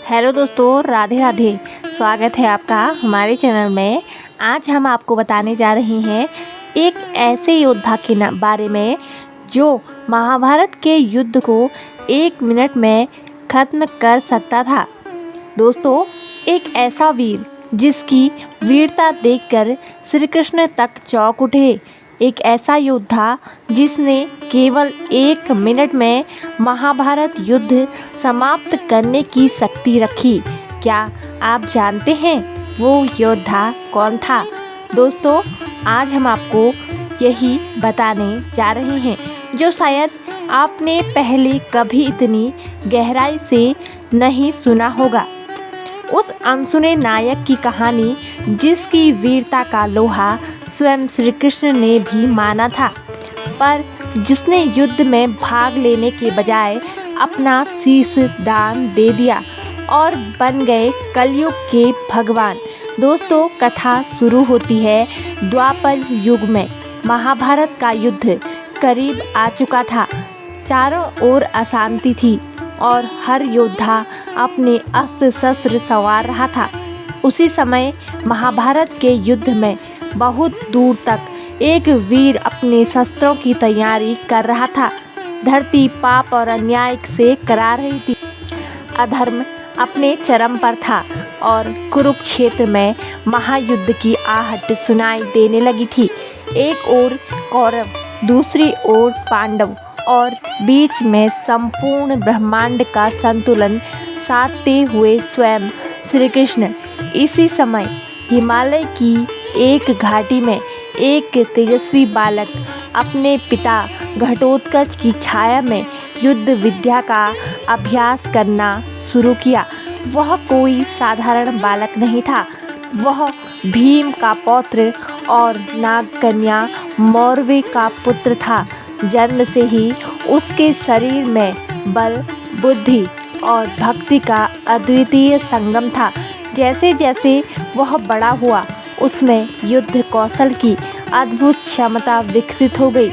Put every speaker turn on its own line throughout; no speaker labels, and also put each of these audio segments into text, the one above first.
Hello दोस्तों, राधे राधे। स्वागत है आपका हमारे चैनल में। आज हम आपको बताने जा रहे हैं एक ऐसे योद्धा के बारे में जो महाभारत के युद्ध को 1 मिनट में ख़त्म कर सकता था। दोस्तों, एक ऐसा वीर जिसकी वीरता देखकर श्री कृष्ण तक चौंक उठे। एक ऐसा योद्धा जिसने केवल 1 मिनट में महाभारत युद्ध समाप्त करने की शक्ति रखी। क्या आप जानते हैं वो योद्धा कौन था? दोस्तों, आज हम आपको यही बताने जा रहे हैं जो शायद आपने पहले कभी इतनी गहराई से नहीं सुना होगा। उस अनसुने नायक की कहानी जिसकी वीरता का लोहा स्वयं श्री कृष्ण ने भी माना था, पर जिसने युद्ध में भाग लेने के बजाय अपना शीश दान दे दिया और बन गए कलयुग के भगवान। दोस्तों, कथा शुरू होती है द्वापर युग में। महाभारत का युद्ध करीब आ चुका था। चारों ओर अशांति थी और हर योद्धा अपने अस्त्र शस्त्र संवार रहा था। उसी समय महाभारत के युद्ध में बहुत दूर तक एक वीर अपने शस्त्रों की तैयारी कर रहा था। धरती पाप और अन्याय से करा रही थी। अधर्म अपने चरम पर था और कुरुक्षेत्र में महायुद्ध की आहट सुनाई देने लगी थी। एक ओर कौरव, दूसरी ओर पांडव और बीच में संपूर्ण ब्रह्मांड का संतुलन साधते हुए स्वयं श्री कृष्ण। इसी समय हिमालय की एक घाटी में एक तेजस्वी बालक अपने पिता घटोत्कच की छाया में युद्ध विद्या का अभ्यास करना शुरू किया। वह कोई साधारण बालक नहीं था। वह भीम का पौत्र और नागकन्या मौरवी का पुत्र था। जन्म से ही उसके शरीर में बल, बुद्धि और भक्ति का अद्वितीय संगम था। जैसे जैसे वह बड़ा हुआ, उसमें युद्ध कौशल की अद्भुत क्षमता विकसित हो गई।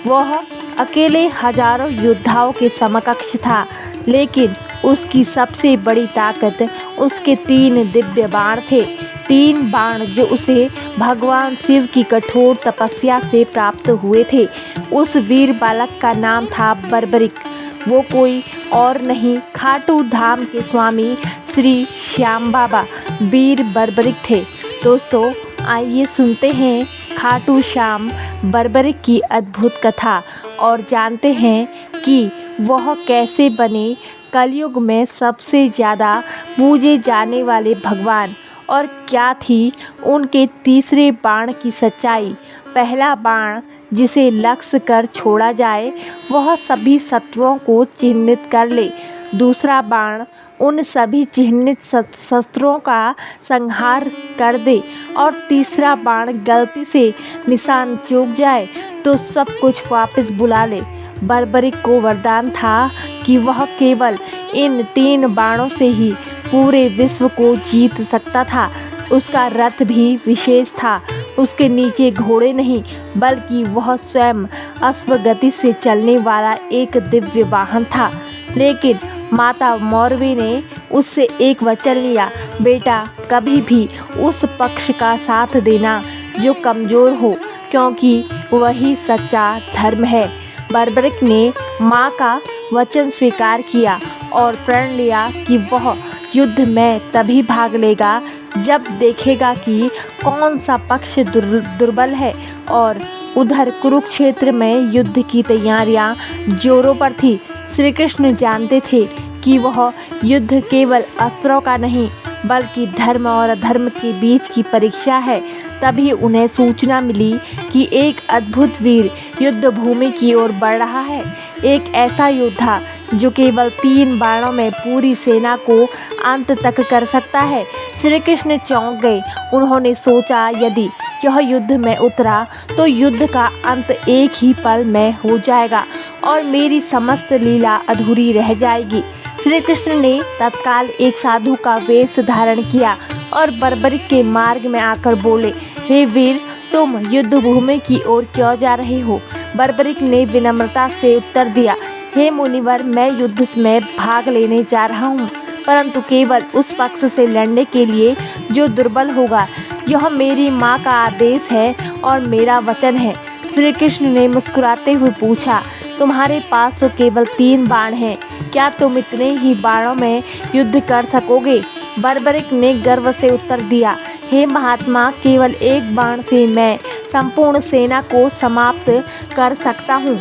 वह अकेले हजारों योद्धाओं के समकक्ष था, लेकिन उसकी सबसे बड़ी ताकत उसके 3 दिव्य बाण थे। 3 बाण जो उसे भगवान शिव की कठोर तपस्या से प्राप्त हुए थे। उस वीर बालक का नाम था बर्बरिक। वो कोई और नहीं, खाटू धाम के स्वामी श्री श्याम बाबा वीर बर्बरिक थे। दोस्तों, आइए सुनते हैं खाटू श्याम बर्बरिक की अद्भुत कथा और जानते हैं कि वह कैसे बने कलयुग में सबसे ज़्यादा पूजे जाने वाले भगवान और क्या थी उनके तीसरे बाण की सच्चाई। पहला बाण जिसे लक्ष्य कर छोड़ा जाए वह सभी शत्रुओं को चिह्नित कर ले। दूसरा बाण उन सभी चिह्नित शस्त्रों का संहार कर दे और तीसरा बाण गलती से निशान चूक जाए तो सब कुछ वापस बुला ले। बर्बरिक को वरदान था कि वह केवल इन 3 बाणों से ही पूरे विश्व को जीत सकता था। उसका रथ भी विशेष था। उसके नीचे घोड़े नहीं, बल्कि वह स्वयं अश्वगति से चलने वाला एक दिव्य वाहन था। लेकिन माता मौरवी ने उससे एक वचन लिया, बेटा, कभी भी उस पक्ष का साथ देना जो कमज़ोर हो, क्योंकि वही सच्चा धर्म है। बर्बरिक ने माँ का वचन स्वीकार किया और प्रण लिया कि वह युद्ध में तभी भाग लेगा जब देखेगा कि कौन सा पक्ष दुर्बल है। और उधर कुरुक्षेत्र में युद्ध की तैयारियां जोरों पर थी। श्री कृष्ण जानते थे कि वह युद्ध केवल अस्त्रों का नहीं, बल्कि धर्म और अधर्म के बीच की परीक्षा है। तभी उन्हें सूचना मिली कि एक अद्भुत वीर युद्ध भूमि की ओर बढ़ रहा है। एक ऐसा योद्धा जो केवल 3 बाणों में पूरी सेना को अंत तक कर सकता है। श्री कृष्ण चौंक गए। उन्होंने सोचा, यदि यह युद्ध में उतरा तो युद्ध का अंत एक ही पल में हो जाएगा और मेरी समस्त लीला अधूरी रह जाएगी। श्री कृष्ण ने तत्काल एक साधु का वेश धारण किया और बर्बरिक के मार्ग में आकर बोले, हे वीर, तुम युद्ध भूमि की ओर क्यों जा रहे हो? बर्बरिक ने विनम्रता से उत्तर दिया, हे मुनिवर, मैं युद्ध में भाग लेने जा रहा हूँ। परंतु केवल उस पक्ष से लड़ने के लिए जो दुर्बल होगा। यह मेरी माँ का आदेश है और मेरा वचन है। श्री कृष्ण ने मुस्कुराते हुए पूछा, तुम्हारे पास तो केवल 3 बाण हैं, क्या तुम इतने ही बाणों में युद्ध कर सकोगे? बर्बरिक ने गर्व से उत्तर दिया, हे महात्मा, केवल 1 बाण से मैं संपूर्ण सेना को समाप्त कर सकता हूँ।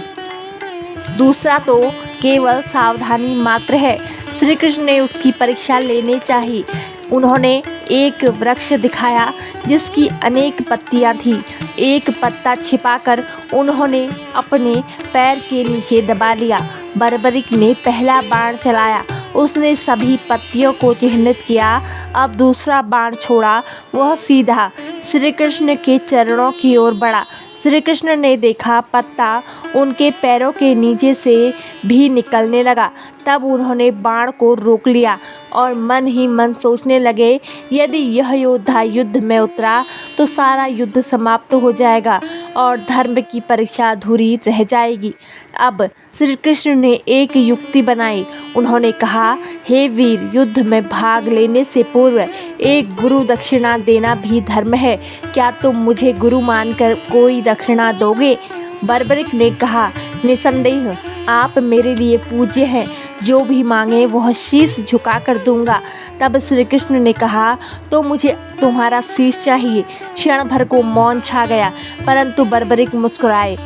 दूसरा तो केवल सावधानी मात्र है। श्री कृष्ण ने उसकी परीक्षा लेनी चाहिए। उन्होंने एक वृक्ष दिखाया जिसकी अनेक पत्तियां थीं। एक पत्ता छिपाकर उन्होंने अपने पैर के नीचे दबा लिया। बर्बरिक ने पहला बाण चलाया, उसने सभी पत्तियों को चिह्नित किया। अब दूसरा बाण छोड़ा, वह सीधा श्री कृष्ण के चरणों की ओर बढ़ा। श्री कृष्ण ने देखा पत्ता उनके पैरों के नीचे से भी निकलने लगा। तब उन्होंने बाण को रोक लिया और मन ही मन सोचने लगे, यदि यह योद्धा युद्ध में उतरा तो सारा युद्ध समाप्त हो जाएगा और धर्म की परीक्षा अधूरी रह जाएगी। अब श्री कृष्ण ने एक युक्ति बनाई। उन्होंने कहा, हे वीर, युद्ध में भाग लेने से पूर्व एक गुरु दक्षिणा देना भी धर्म है। क्या तुम मुझे गुरु मानकर कोई दक्षिणा दोगे? बर्बरिक ने कहा, निसंदेह आप मेरे लिए पूज्य हैं, जो भी मांगे वह शीश झुका कर दूंगा। तब श्री कृष्ण ने कहा, तो मुझे तुम्हारा शीश चाहिए। क्षण भर को मौन छा गया, परंतु बर्बरिक मुस्कुराए।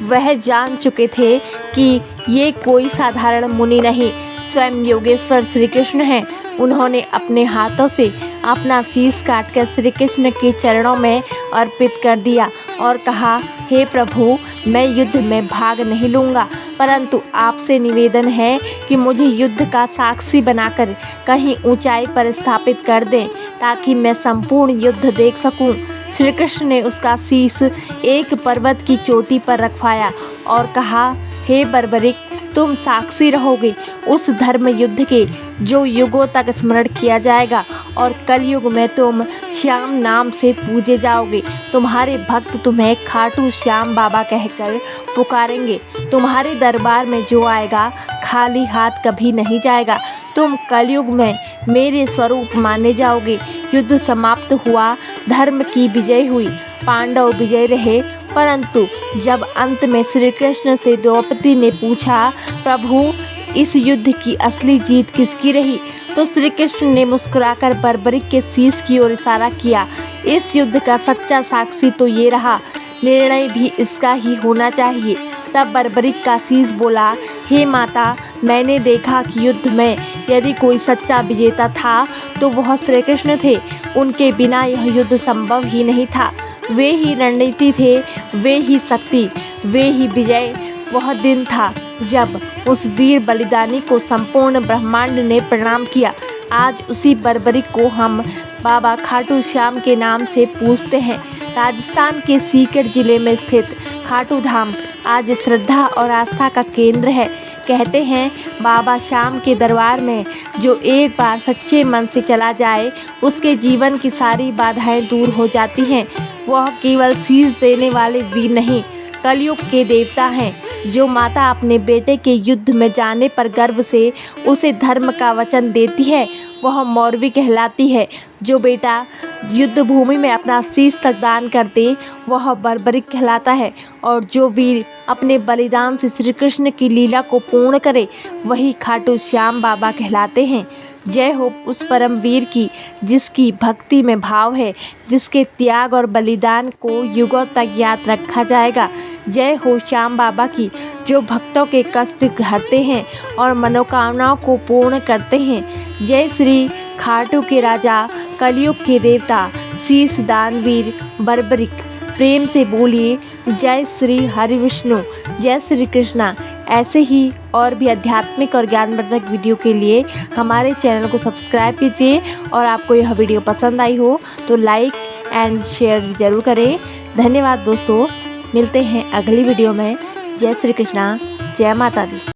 वह जान चुके थे कि ये कोई साधारण मुनि नहीं, स्वयं योगेश्वर श्री कृष्ण हैं। उन्होंने अपने हाथों से अपना शीश काटकर श्री कृष्ण के चरणों में अर्पित कर दिया और कहा, हे प्रभु, मैं युद्ध में भाग नहीं लूँगा, परंतु आपसे निवेदन है कि मुझे युद्ध का साक्षी बनाकर कहीं ऊंचाई पर स्थापित कर दें, ताकि मैं संपूर्ण युद्ध देख सकूं। श्री कृष्ण ने उसका शीश एक पर्वत की चोटी पर रखवाया और कहा, हे बर्बरिक, तुम साक्षी रहोगे उस धर्म युद्ध के जो युगों तक स्मरण किया जाएगा, और कलयुग में तुम श्याम नाम से पूजे जाओगे। तुम्हारे भक्त तुम्हें खाटू श्याम बाबा कहकर पुकारेंगे। तुम्हारे दरबार में जो आएगा खाली हाथ कभी नहीं जाएगा। तुम कलयुग में मेरे स्वरूप माने जाओगे। युद्ध समाप्त हुआ, धर्म की विजय हुई, पांडव विजय रहे। परंतु जब अंत में श्री कृष्ण से द्रौपदी ने पूछा, प्रभु, इस युद्ध की असली जीत किसकी रही? तो श्री कृष्ण ने मुस्कुराकर बर्बरिक के शीश की ओर इशारा किया। इस युद्ध का सच्चा साक्षी तो ये रहा, निर्णय भी इसका ही होना चाहिए। तब बर्बरिक का शीश बोला, हे माता, मैंने देखा कि युद्ध में यदि कोई सच्चा विजेता था तो वह श्री कृष्ण थे। उनके बिना यह युद्ध संभव ही नहीं था। वे ही रणनीति थे, वे ही शक्ति, वे ही विजय। वह दिन था जब उस वीर बलिदानी को संपूर्ण ब्रह्मांड ने प्रणाम किया। आज उसी बर्बरिक को हम बाबा खाटू श्याम के नाम से पूजते हैं। राजस्थान के सीकर जिले में स्थित खाटू धाम आज श्रद्धा और आस्था का केंद्र है। कहते हैं, बाबा श्याम के दरबार में जो एक बार सच्चे मन से चला जाए, उसके जीवन की सारी बाधाएं दूर हो जाती हैं। वह केवल शीश देने वाले वीर नहीं, कलयुग के देवता हैं। जो माता अपने बेटे के युद्ध में जाने पर गर्व से उसे धर्म का वचन देती है, वह मौरवी कहलाती है। जो बेटा युद्ध भूमि में अपना शीश तक दान कर दे, वह बर्बरिक कहलाता है। और जो वीर अपने बलिदान से श्री कृष्ण की लीला को पूर्ण करे, वही खाटू श्याम बाबा कहलाते हैं। जय हो उस परम वीर की, जिसकी भक्ति में भाव है, जिसके त्याग और बलिदान को युगों तक याद रखा जाएगा। जय हो श्याम बाबा की, जो भक्तों के कष्ट हरते हैं और मनोकामनाओं को पूर्ण करते हैं। जय श्री खाटू के राजा, कलयुग के देवता, शीश दानवीर बर्बरिक। प्रेम से बोलिए, जय श्री हरि विष्णु, जय श्री कृष्णा। ऐसे ही और भी आध्यात्मिक और ज्ञानवर्धक वीडियो के लिए हमारे चैनल को सब्सक्राइब कीजिए। और आपको यह वीडियो पसंद आई हो तो लाइक एंड शेयर ज़रूर करें। धन्यवाद दोस्तों, मिलते हैं अगली वीडियो में। जय श्री कृष्णा, जय माता दी।